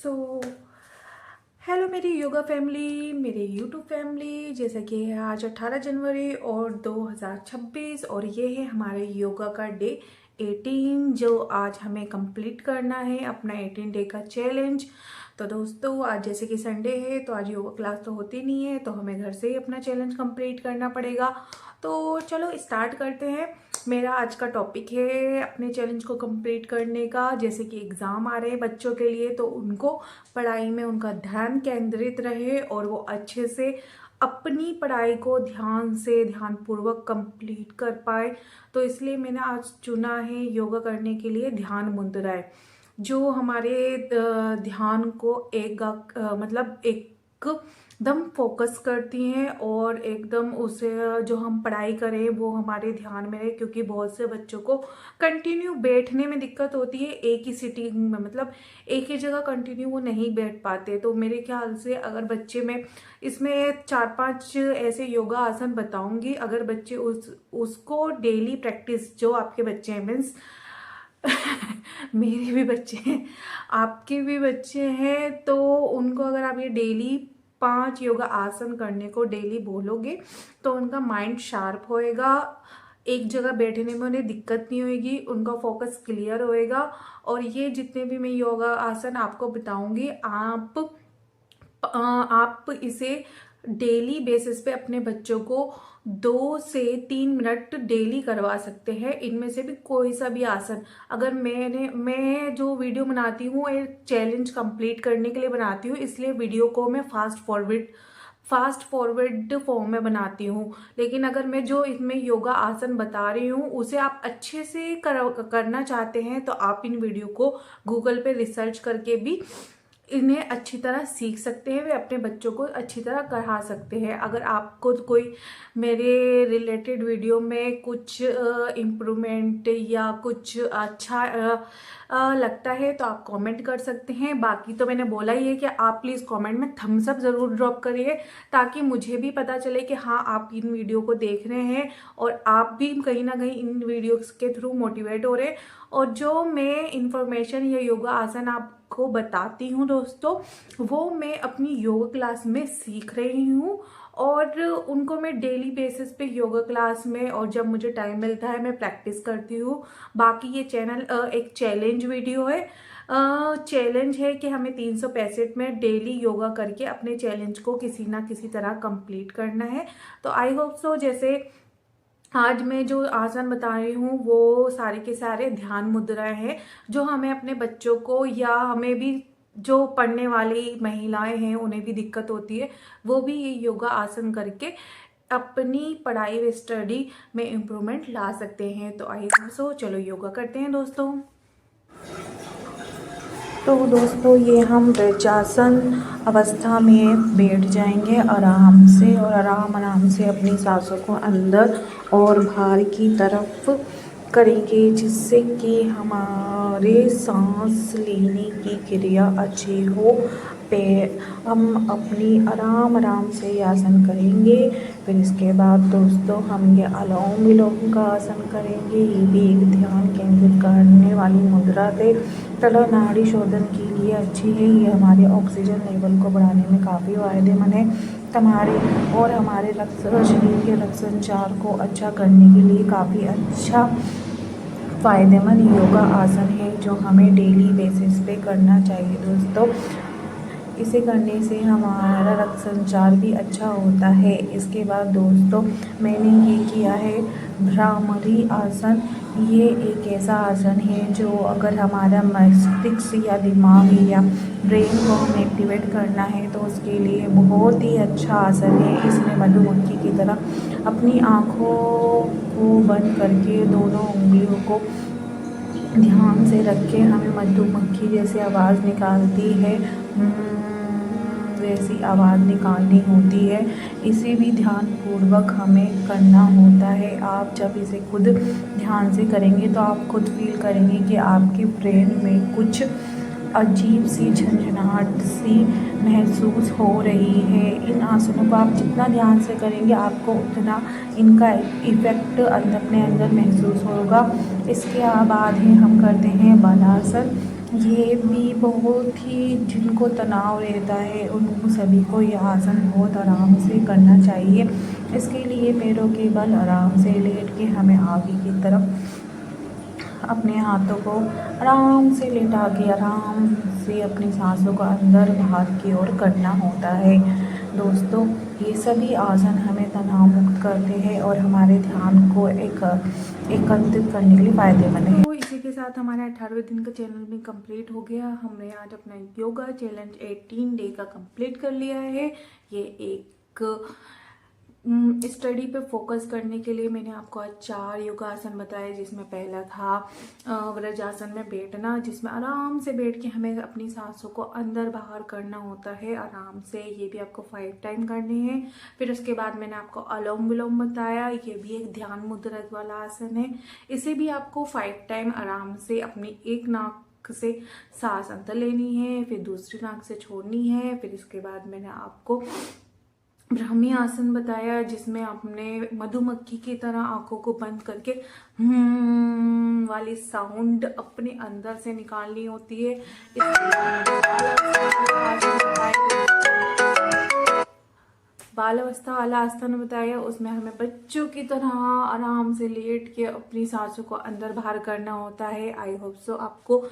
So hello मेरी yoga family, मेरे YouTube family. जैसा कि है आज 18 जनवरी और 2026 और ये है हमारे योगा का डे 18 जो आज हमें कंप्लीट करना है अपना 18 डे का चैलेंज। तो दोस्तों आज जैसे कि संडे है तो आज योगा क्लास तो होती नहीं है, तो हमें घर से ही अपना चैलेंज कंप्लीट करना पड़ेगा। तो चलो स्टार्ट करते हैं। मेरा आज का टॉपिक है अपने चैलेंज को कंप्लीट करने का। जैसे कि एग्ज़ाम आ रहे हैं बच्चों के लिए, तो उनको पढ़ाई में उनका ध्यान केंद्रित रहे और वो अच्छे से अपनी पढ़ाई को ध्यानपूर्वक कंप्लीट कर पाए। तो इसलिए मैंने आज चुना है योगा करने के लिए ध्यान मुद्राएं, जो हमारे ध्यान को मतलब एकदम फोकस करती हैं और एकदम उसे जो हम पढ़ाई करें वो हमारे ध्यान में रहे। क्योंकि बहुत से बच्चों को कंटिन्यू बैठने में दिक्कत होती है, एक ही सिटिंग में, मतलब एक ही जगह कंटिन्यू वो नहीं बैठ पाते। तो मेरे ख्याल से अगर बच्चे में इसमें 4-5 ऐसे योगा आसन बताऊंगी, अगर बच्चे उसको डेली प्रैक्टिस, जो आपके बच्चे हैं मीन्स मेरे भी बच्चे हैं, आपके भी बच्चे हैं, तो उनको अगर आप ये डेली 5 योगा आसन करने को डेली बोलोगे तो उनका माइंड शार्प होएगा, एक जगह बैठने में उन्हें दिक्कत नहीं होएगी, उनका फोकस क्लियर होएगा। और ये जितने भी मैं योगा आसन आपको बताऊंगी, आप इसे डेली बेसिस पे अपने बच्चों को 2 से 3 मिनट डेली करवा सकते हैं। इनमें से भी कोई सा भी आसन, अगर मैं जो वीडियो बनाती हूँ एक चैलेंज कंप्लीट करने के लिए बनाती हूँ, इसलिए वीडियो को मैं फास्ट फॉरवर्ड फॉर्म में बनाती हूँ। लेकिन अगर मैं जो इसमें योगा आसन बता रही हूँ उसे आप अच्छे से करना चाहते हैं तो आप इन वीडियो को गूगल पे रिसर्च करके भी इन्हें अच्छी तरह सीख सकते हैं, वे अपने बच्चों को अच्छी तरह करा सकते हैं। अगर आपको कोई मेरे रिलेटेड वीडियो में कुछ इम्प्रूवमेंट या कुछ अच्छा लगता है तो आप कमेंट कर सकते हैं। बाकी तो मैंने बोला ही है कि आप प्लीज़ कमेंट में थम्स अप ज़रूर ड्रॉप करिए, ताकि मुझे भी पता चले कि हाँ आप इन वीडियो को देख रहे हैं और आप भी कहीं ना कहीं इन वीडियोस के थ्रू मोटिवेट हो रहे हैं। और जो मैं इंफॉर्मेशन या योगा आसन आपको बताती हूँ दोस्तों, वो मैं अपनी योगा क्लास में सीख रही हूँ और उनको मैं डेली बेसिस पे योगा क्लास में और जब मुझे टाइम मिलता है मैं प्रैक्टिस करती हूँ। बाकी ये चैनल एक चैलेंज वीडियो है, चैलेंज है कि हमें 365 में डेली योगा करके अपने चैलेंज को किसी ना किसी तरह कंप्लीट करना है। तो आई होप सो, जैसे आज मैं जो आसन बता रही हूँ वो सारे के सारे ध्यान मुद्राएं हैं, जो हमें अपने बच्चों को या हमें भी जो पढ़ने वाली महिलाएं हैं उन्हें भी दिक्कत होती है, वो भी ये योगा आसन करके अपनी पढ़ाई व स्टडी में इम्प्रूवमेंट ला सकते हैं। तो आई होप सो, चलो योगा करते हैं दोस्तों। तो दोस्तों ये हम वज्रासन अवस्था में बैठ जाएंगे आराम से, और आराम से अपनी सांसों को अंदर और बाहर की तरफ करेंगे, जिससे कि हमारे सांस लेने की क्रिया अच्छी हो। हम अपनी आराम से ये आसन करेंगे। फिर इसके बाद दोस्तों हम ये अनुलोम विलोम का आसन करेंगे। ये भी एक ध्यान केंद्रित करने वाली मुद्रा है, तला नाड़ी शोधन के लिए अच्छी है। ये हमारे ऑक्सीजन लेवल को बढ़ाने में काफ़ी फायदेमंद है। हमारे शरीर के रक्त संचार को अच्छा करने के लिए काफ़ी अच्छा फ़ायदेमंद योगा आसन है, जो हमें डेली बेसिस पे करना चाहिए दोस्तों। इसे करने से हमारा रक्त संचार भी अच्छा होता है। इसके बाद दोस्तों मैंने ये किया है भ्रामरी आसन। ये एक ऐसा आसन है जो अगर हमारा मस्तिष्क या दिमाग या ब्रेन को हमें एक्टिवेट करना है तो उसके लिए बहुत ही अच्छा आसन है। इसमें मधुमक्खी की तरह अपनी आँखों को बंद करके दोनों उंगलियों को ध्यान से रख के हमें मधुमक्खी जैसे आवाज़ निकालती है वैसी आवाज़ निकालनी होती है। इसे भी ध्यानपूर्वक हमें करना होता है। आप जब इसे खुद ध्यान से करेंगे तो आप खुद फील करेंगे कि आपके ब्रेन में कुछ अजीब सी झंझनाहट सी महसूस हो रही है। इन आसनों को आप जितना ध्यान से करेंगे आपको उतना इनका इफ़ेक्ट अपने अंदर महसूस होगा। इसके बाद ही हम करते हैं बालासन। ये भी बहुत ही जिनको तनाव रहता है उन सभी को ये आसन बहुत आराम से करना चाहिए। इसके लिए पैरों के बल आराम से लेट के हमें आगे की तरफ अपने हाथों को आराम से लेटा के आराम से अपनी सांसों को अंदर बाहर की ओर करना होता है। दोस्तों, ये सभी आसन हमें तनाव मुक्त करते हैं और हमारे ध्यान को एकत्रित करने के लिए फायदेमंद है। तो इसी के साथ हमारा 18वें दिन का चैलेंज भी कंप्लीट हो गया। हमने आज अपना योगा चैलेंज 18 डे का कंप्लीट कर लिया है। ये एक स्टडी पे फोकस करने के लिए मैंने आपको आज 4 योगासन बताए, जिसमें पहला था वज्रासन में बैठना, जिसमें आराम से बैठ के हमें अपनी सांसों को अंदर बाहर करना होता है आराम से। ये भी आपको 5 टाइम करने हैं। फिर उसके बाद मैंने आपको अनुलोम विलोम बताया, ये भी एक ध्यान मुद्रा वाला आसन है। इसे भी आपको 5 टाइम आराम से अपनी एक नाक से सांस अंदर लेनी है, फिर दूसरी नाक से छोड़नी है। फिर इसके बाद मैंने आपको ब्राह्मी आसन बताया, जिसमें आपने मधुमक्खी की तरह आंखों को बंद करके वाली साउंड अपने अंदर से निकालनी होती है। बाल अवस्था वाला आसन बताया, उसमें हमें बच्चों की तरह आराम से लेट के अपनी सांसों को अंदर बाहर करना होता है। आई होप सो आपको